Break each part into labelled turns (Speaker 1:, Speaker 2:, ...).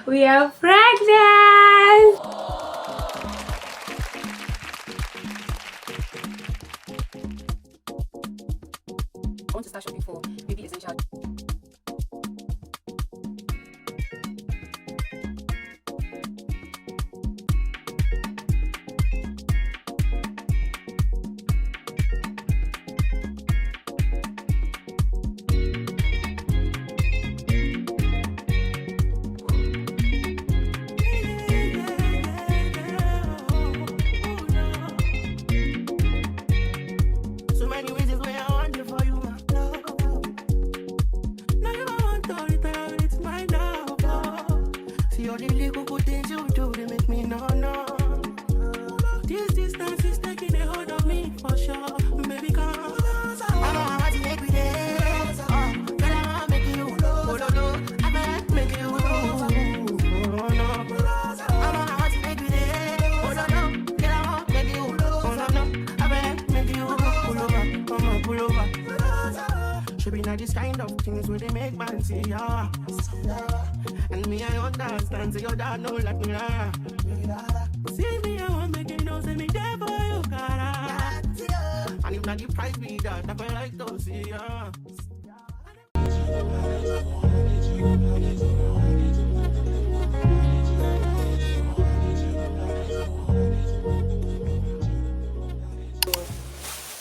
Speaker 1: We are pregnant! I want to start shopping for baby essentials.
Speaker 2: This kind of things where they make man see ya. And me, I understand, so your dad know like me. See me, I want make you know, say me there for you, cara. And if not the price be that, I feel like to see ya.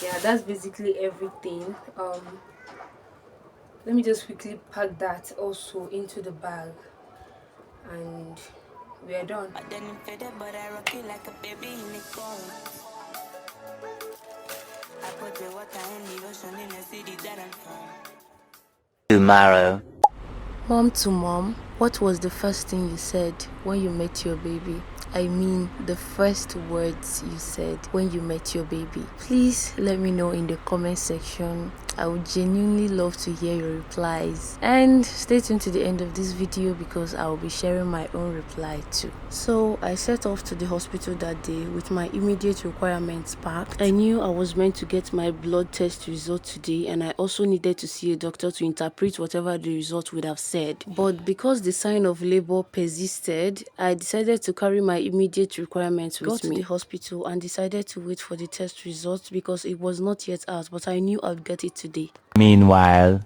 Speaker 1: Yeah, that's basically everything. Let me just quickly pack that also into the bag, and we are done.
Speaker 3: Tomorrow.
Speaker 4: Mom to mom, what was the first thing you said when you met your baby? I mean, the first words you said when you met your baby. Please let me know in the comment section. I would genuinely love to hear your replies. And stay tuned to the end of this video because I will be sharing my own reply too. So I set off to the hospital that day with my immediate requirements packed. I knew I was meant to get my blood test result today, and I also needed to see a doctor to interpret whatever the result would have said. But because the sign of labor persisted, I decided to carry my immediate requirements with me. Got to the hospital and decided to wait for the test results because it was not yet out, but I knew I'd get it today.
Speaker 3: Meanwhile,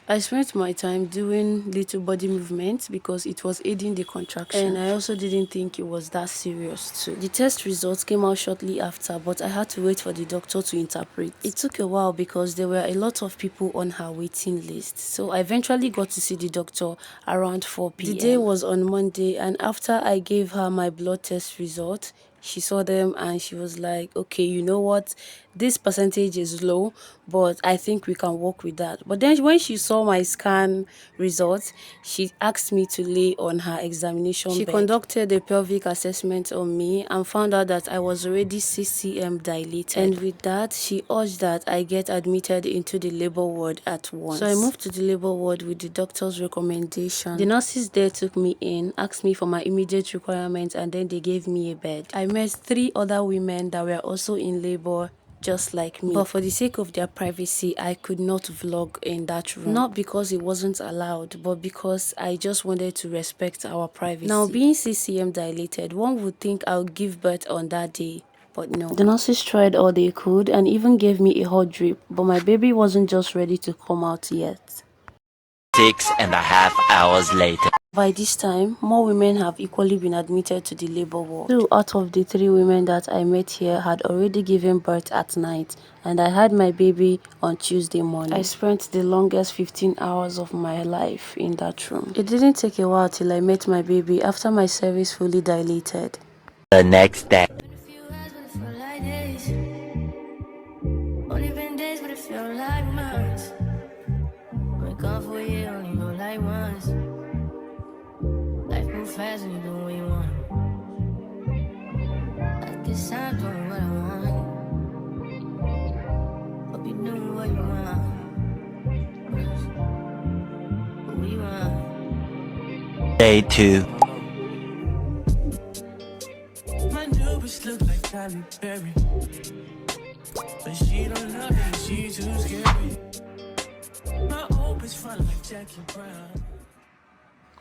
Speaker 4: I spent my time doing little body movements because it was aiding the contraction, and I also didn't think it was that serious too. The test results came out shortly after, but I had to wait for the doctor to interpret. It took a while because there were a lot of people on her waiting list, so I eventually got to see the doctor around 4 p.m. The day was on Monday, and after I gave her my blood test result, she saw them and she was like, okay, you know what, this percentage is low, but I think we can work with that. But then when she saw my scan results, she asked me to lay on her examination bed. She conducted a pelvic assessment on me and found out that I was already 6 cm dilated, and with that she urged that I get admitted into the labor ward at once. So I moved to the labor ward with the doctor's recommendation. The nurses there took me in, asked me for my immediate requirements, and then they gave me a bed. I met 3 other women that were also in labor just like me, but for the sake of their privacy, I could not vlog in that room. Not because it wasn't allowed, but because I just wanted to respect our privacy. Now, being 6 cm dilated, one would think I would give birth on that day, but no. The nurses tried all they could and even gave me a hot drip, but my baby wasn't just ready to come out yet.
Speaker 3: 6.5 hours later.
Speaker 4: By this time, more women have equally been admitted to the labor ward. 2 out of the 3 women that I met here had already given birth at night, and I had my baby on Tuesday morning. I spent the longest 15 hours of my life in that room. It didn't take a while till I met my baby after my cervix fully dilated.
Speaker 3: The next day.
Speaker 5: Fast and you do what you want. At this time, doing what I want. Hope you doing what you want. What you want.
Speaker 3: Day 2.
Speaker 2: My new bitch look like Halle Berry, but she don't love me, she too scary. My old bitch front like Jackie Brown.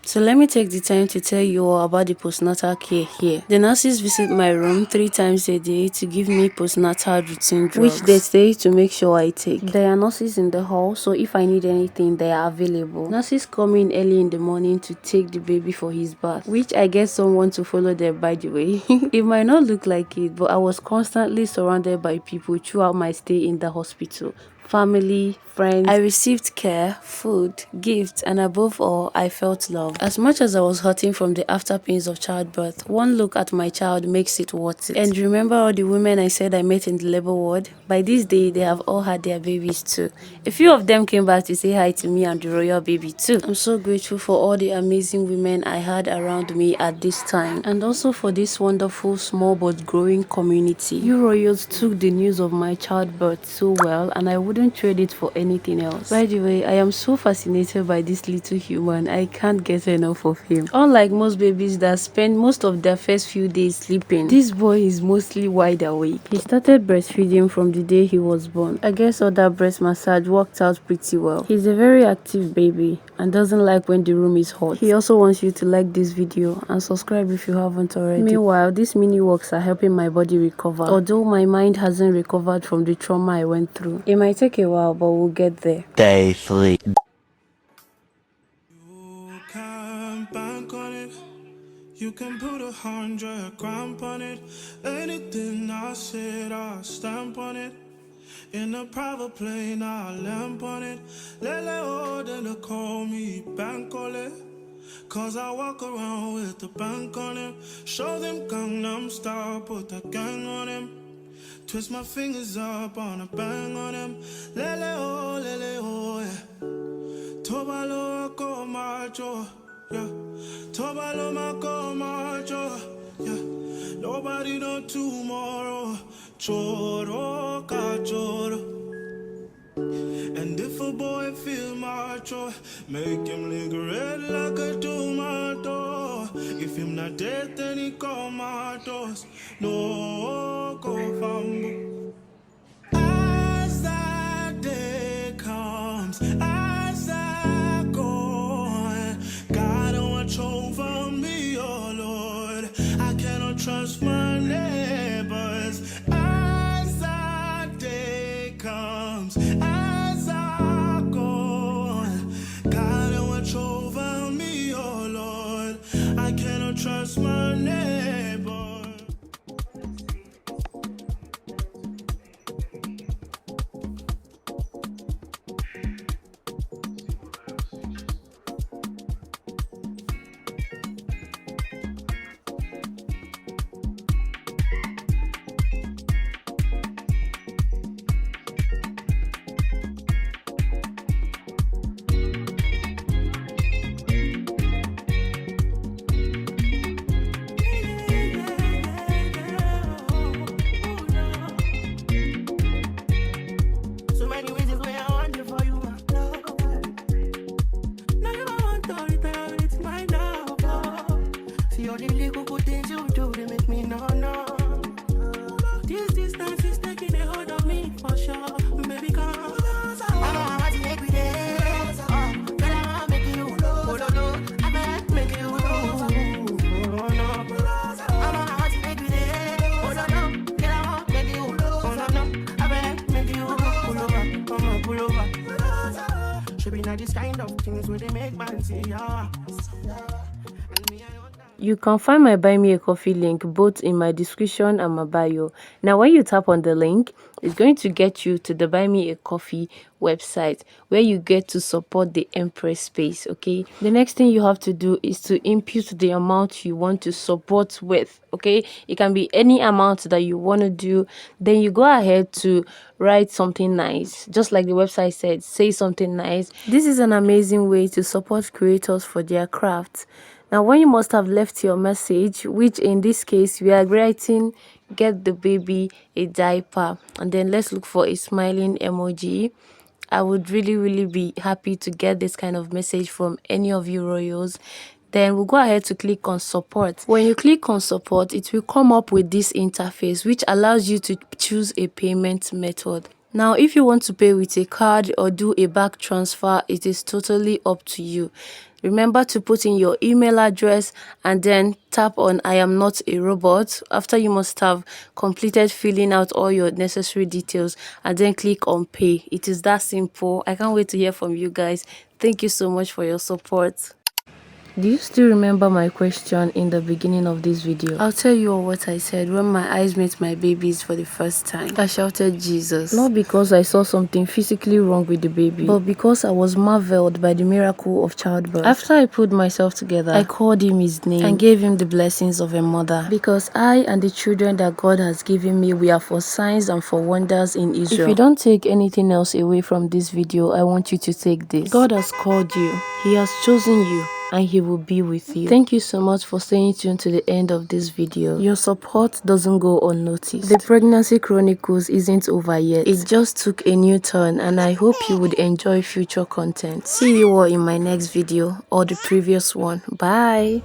Speaker 4: So let me take the time to tell you all about the postnatal care here. The nurses visit my room 3 times a day to give me postnatal routine drugs, which they say to make sure I take. There are nurses in the hall, so if I need anything, they are available. Nurses come in early in the morning to take the baby for his bath, which I get someone to follow them, by the way. It might not look like it, but I was constantly surrounded by people throughout my stay in the hospital. Family, friends. I received care, food, gifts, and above all, I felt love. As much as I was hurting from the after pains of childbirth, one look at my child makes it worth it. And remember all the women I said I met in the labor ward? By this day, they have all had their babies too. A few of them came back to say hi to me and the royal baby too. I'm so grateful for all the amazing women I had around me at this time, and also for this wonderful, small but growing community. You royals took the news of my childbirth so well, and I wouldn't trade it for anything else. By the way, I am so fascinated by this little human. I can't get enough of him. Unlike most babies that spend most of their first few days sleeping, this boy is mostly wide awake. He started breastfeeding from the day he was born. I guess all that breast massage worked out pretty well. He's a very active baby and doesn't like when the room is hot. He also wants you to like this video and subscribe if you haven't already. Meanwhile, these mini walks are helping my body recover, although my mind hasn't recovered from the trauma I went through. It might take a while, but we'll get there.
Speaker 3: Day 3.
Speaker 2: You can bank on it. You can put 100 grand on it. Anything I said, I'll stamp on it. In a private plane, I'll lamp on it. Lele oh, then they call me Bankole. Cause I walk around with the bank on him. Show them Gangnam Style, put the gang on him. Twist my fingers up on a bang on him. Lele oh, yeah. Tobalo ko macho, yeah. Tobalo mako macho, yeah. Nobody know tomorrow. Choro ka choro. And if a boy feel macho, make him lick red like a tomato. If him not dead, then he comatose. No go fambo. As that day comes, as I go, God watch over me, oh Lord. I cannot trust my neighbors. As that day comes, as I go, God watch over me, oh Lord. I cannot trust my neighbor. So many reasons why I want it for you, my love. Now you don't want to return, it's my love. See all the little good things you do, they make me no. This distance is taking a hold of me, for sure. Baby, come. I want to make me dance. Girl, I want to make you I bet make you I want to make me dance. Girl, I want to make you I bet make you pull over. Should be not this kind of things where they make man see ya.
Speaker 4: You can find my Buy Me a Coffee link both in my description and my bio. Now, when you tap on the link, it's going to get you to the Buy Me a Coffee website where you get to support the Empress space, okay? The next thing you have to do is to input the amount you want to support with, okay? It can be any amount that you want to do. Then you go ahead to write something nice. Just like the website said, say something nice. This is an amazing way to support creators for their crafts. Now, when you must have left your message, which in this case, we are writing, get the baby a diaper. And then let's look for a smiling emoji. I would really be happy to get this kind of message from any of you royals. Then we'll go ahead to click on support. When you click on support, it will come up with this interface, which allows you to choose a payment method. Now, if you want to pay with a card or do a back transfer, it is totally up to you. Remember to put in your email address and then tap on I am not a robot. After, you must have completed filling out all your necessary details and then click on pay. It is that simple. I can't wait to hear from you guys. Thank you so much for your support. Do you still remember my question in the beginning of this video? I'll tell you all what I said when my eyes met my babies for the first time. I shouted Jesus. Not because I saw something physically wrong with the baby, but because I was marveled by the miracle of childbirth. After I put myself together, I called him his name and gave him the blessings of a mother. Because I and the children that God has given me, we are for signs and for wonders in Israel. If you don't take anything else away from this video, I want you to take this. God has called you. He has chosen you, and he will be with you. Thank you so much for staying tuned to the end of this video. Your support doesn't go unnoticed. The Pregnancy Chronicles isn't over yet. It just took a new turn, and I hope you would enjoy future content. See you all in my next video or the previous one. Bye.